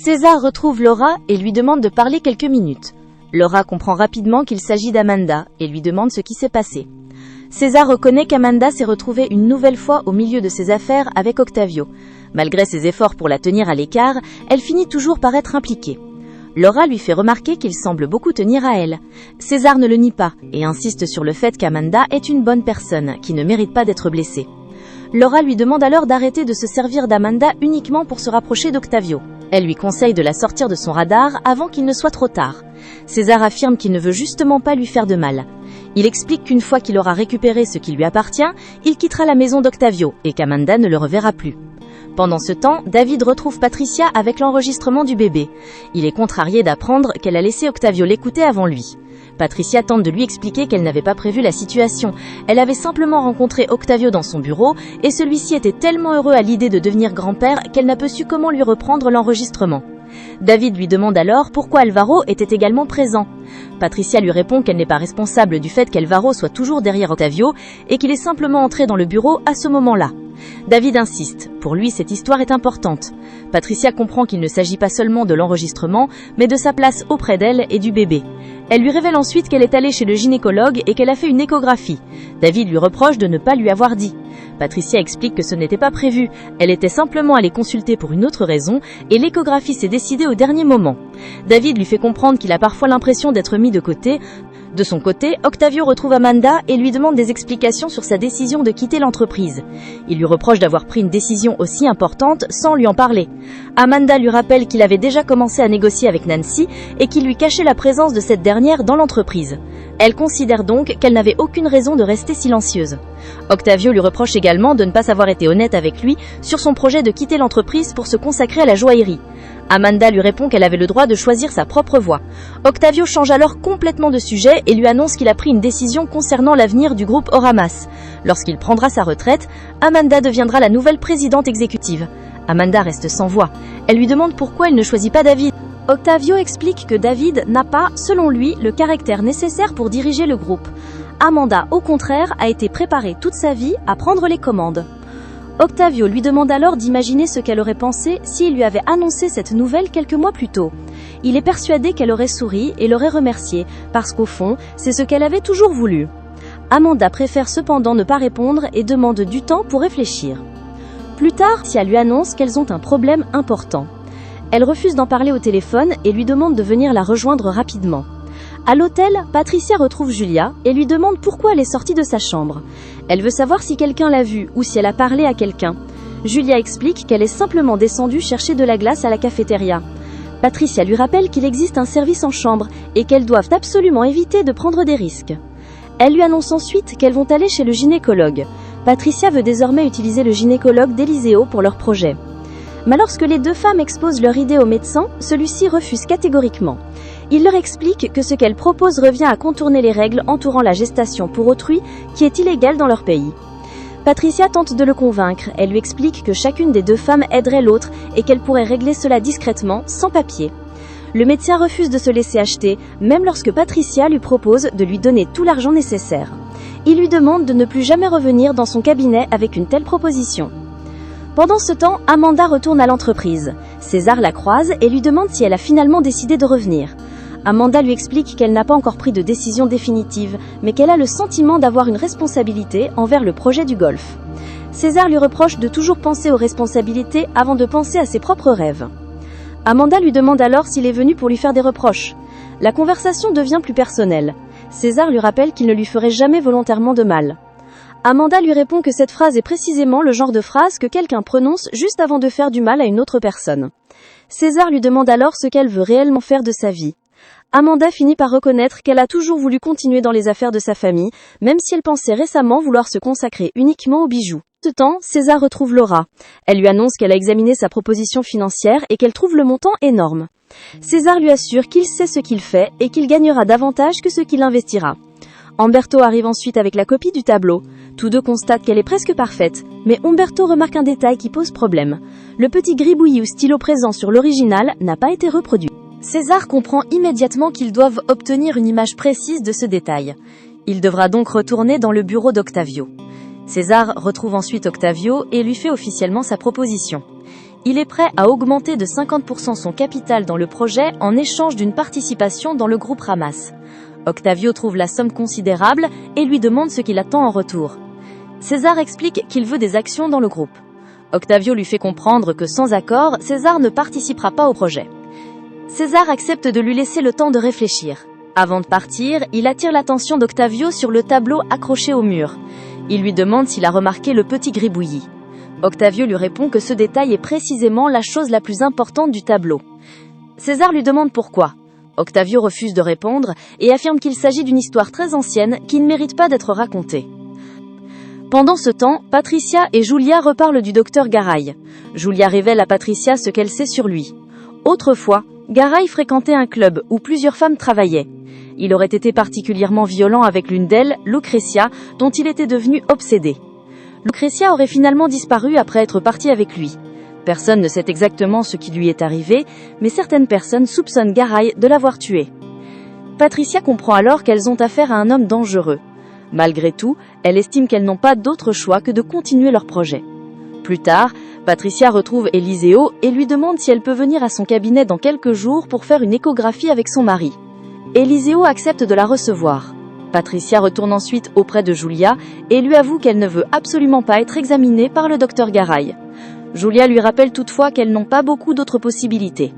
César retrouve Laura et lui demande de parler quelques minutes. Laura comprend rapidement qu'il s'agit d'Amanda et lui demande ce qui s'est passé. César reconnaît qu'Amanda s'est retrouvée une nouvelle fois au milieu de ses affaires avec Octavio. Malgré ses efforts pour la tenir à l'écart, elle finit toujours par être impliquée. Laura lui fait remarquer qu'il semble beaucoup tenir à elle. César ne le nie pas et insiste sur le fait qu'Amanda est une bonne personne qui ne mérite pas d'être blessée. Laura lui demande alors d'arrêter de se servir d'Amanda uniquement pour se rapprocher d'Octavio. Elle lui conseille de la sortir de son radar avant qu'il ne soit trop tard. César affirme qu'il ne veut justement pas lui faire de mal. Il explique qu'une fois qu'il aura récupéré ce qui lui appartient, il quittera la maison d'Octavio et qu'Amanda ne le reverra plus. Pendant ce temps, David retrouve Patricia avec l'enregistrement du bébé. Il est contrarié d'apprendre qu'elle a laissé Octavio l'écouter avant lui. Patricia tente de lui expliquer qu'elle n'avait pas prévu la situation. Elle avait simplement rencontré Octavio dans son bureau et celui-ci était tellement heureux à l'idée de devenir grand-père qu'elle n'a pas su comment lui reprendre l'enregistrement. David lui demande alors pourquoi Alvaro était également présent. Patricia lui répond qu'elle n'est pas responsable du fait qu'Alvaro soit toujours derrière Octavio et qu'il est simplement entré dans le bureau à ce moment-là. David insiste, pour lui cette histoire est importante. Patricia comprend qu'il ne s'agit pas seulement de l'enregistrement, mais de sa place auprès d'elle et du bébé. Elle lui révèle ensuite qu'elle est allée chez le gynécologue et qu'elle a fait une échographie. David lui reproche de ne pas lui avoir dit. Patricia explique que ce n'était pas prévu, elle était simplement allée consulter pour une autre raison et l'échographie s'est décidée au dernier moment. David lui fait comprendre qu'il a parfois l'impression d'être mis de côté. De son côté, Octavio retrouve Amanda et lui demande des explications sur sa décision de quitter l'entreprise. Il lui reproche d'avoir pris une décision aussi importante sans lui en parler. Amanda lui rappelle qu'il avait déjà commencé à négocier avec Nancy et qu'il lui cachait la présence de cette dernière dans l'entreprise. Elle considère donc qu'elle n'avait aucune raison de rester silencieuse. Octavio lui reproche également de ne pas avoir été honnête avec lui sur son projet de quitter l'entreprise pour se consacrer à la joaillerie. Amanda lui répond qu'elle avait le droit de choisir sa propre voie. Octavio change alors complètement de sujet et lui annonce qu'il a pris une décision concernant l'avenir du groupe Oramas. Lorsqu'il prendra sa retraite, Amanda deviendra la nouvelle présidente exécutive. Amanda reste sans voix. Elle lui demande pourquoi elle ne choisit pas David. Octavio explique que David n'a pas, selon lui, le caractère nécessaire pour diriger le groupe. Amanda, au contraire, a été préparée toute sa vie à prendre les commandes. Octavio lui demande alors d'imaginer ce qu'elle aurait pensé s'il lui avait annoncé cette nouvelle quelques mois plus tôt. Il est persuadé qu'elle aurait souri et l'aurait remercié, parce qu'au fond, c'est ce qu'elle avait toujours voulu. Amanda préfère cependant ne pas répondre et demande du temps pour réfléchir. Plus tard, Patricia lui annonce qu'elles ont un problème important. Elle refuse d'en parler au téléphone et lui demande de venir la rejoindre rapidement. À l'hôtel, Patricia retrouve Julia et lui demande pourquoi elle est sortie de sa chambre. Elle veut savoir si quelqu'un l'a vue ou si elle a parlé à quelqu'un. Julia explique qu'elle est simplement descendue chercher de la glace à la cafétéria. Patricia lui rappelle qu'il existe un service en chambre et qu'elles doivent absolument éviter de prendre des risques. Elle lui annonce ensuite qu'elles vont aller chez le gynécologue. Patricia veut désormais utiliser le gynécologue d'Eliseo pour leur projet. Mais lorsque les deux femmes exposent leur idée au médecin, celui-ci refuse catégoriquement. Il leur explique que ce qu'elle propose revient à contourner les règles entourant la gestation pour autrui, qui est illégale dans leur pays. Patricia tente de le convaincre, elle lui explique que chacune des deux femmes aiderait l'autre et qu'elle pourrait régler cela discrètement, sans papier. Le médecin refuse de se laisser acheter, même lorsque Patricia lui propose de lui donner tout l'argent nécessaire. Il lui demande de ne plus jamais revenir dans son cabinet avec une telle proposition. Pendant ce temps, Amanda retourne à l'entreprise. César la croise et lui demande si elle a finalement décidé de revenir. Amanda lui explique qu'elle n'a pas encore pris de décision définitive, mais qu'elle a le sentiment d'avoir une responsabilité envers le projet du golf. César lui reproche de toujours penser aux responsabilités avant de penser à ses propres rêves. Amanda lui demande alors s'il est venu pour lui faire des reproches. La conversation devient plus personnelle. César lui rappelle qu'il ne lui ferait jamais volontairement de mal. Amanda lui répond que cette phrase est précisément le genre de phrase que quelqu'un prononce juste avant de faire du mal à une autre personne. César lui demande alors ce qu'elle veut réellement faire de sa vie. Amanda finit par reconnaître qu'elle a toujours voulu continuer dans les affaires de sa famille, même si elle pensait récemment vouloir se consacrer uniquement aux bijoux. En ce temps, César retrouve Laura. Elle lui annonce qu'elle a examiné sa proposition financière et qu'elle trouve le montant énorme. César lui assure qu'il sait ce qu'il fait et qu'il gagnera davantage que ce qu'il investira. Umberto arrive ensuite avec la copie du tableau. Tous deux constatent qu'elle est presque parfaite, mais Umberto remarque un détail qui pose problème. Le petit gribouillis ou stylo présent sur l'original n'a pas été reproduit. César comprend immédiatement qu'ils doivent obtenir une image précise de ce détail. Il devra donc retourner dans le bureau d'Octavio. César retrouve ensuite Octavio et lui fait officiellement sa proposition. Il est prêt à augmenter de 50% son capital dans le projet en échange d'une participation dans le groupe Ramas. Octavio trouve la somme considérable et lui demande ce qu'il attend en retour. César explique qu'il veut des actions dans le groupe. Octavio lui fait comprendre que sans accord, César ne participera pas au projet. César accepte de lui laisser le temps de réfléchir. Avant de partir, il attire l'attention d'Octavio sur le tableau accroché au mur. Il lui demande s'il a remarqué le petit gribouillis. Octavio lui répond que ce détail est précisément la chose la plus importante du tableau. César lui demande pourquoi. Octavio refuse de répondre et affirme qu'il s'agit d'une histoire très ancienne qui ne mérite pas d'être racontée. Pendant ce temps, Patricia et Julia reparlent du docteur Garay. Julia révèle à Patricia ce qu'elle sait sur lui. Autrefois, Garay fréquentait un club où plusieurs femmes travaillaient. Il aurait été particulièrement violent avec l'une d'elles, Lucretia, dont il était devenu obsédé. Lucretia aurait finalement disparu après être partie avec lui. Personne ne sait exactement ce qui lui est arrivé, mais certaines personnes soupçonnent Garay de l'avoir tué. Patricia comprend alors qu'elles ont affaire à un homme dangereux. Malgré tout, elle estime qu'elles n'ont pas d'autre choix que de continuer leur projet. Plus tard, Patricia retrouve Eliseo et lui demande si elle peut venir à son cabinet dans quelques jours pour faire une échographie avec son mari. Eliseo accepte de la recevoir. Patricia retourne ensuite auprès de Julia et lui avoue qu'elle ne veut absolument pas être examinée par le docteur Garay. Julia lui rappelle toutefois qu'elles n'ont pas beaucoup d'autres possibilités.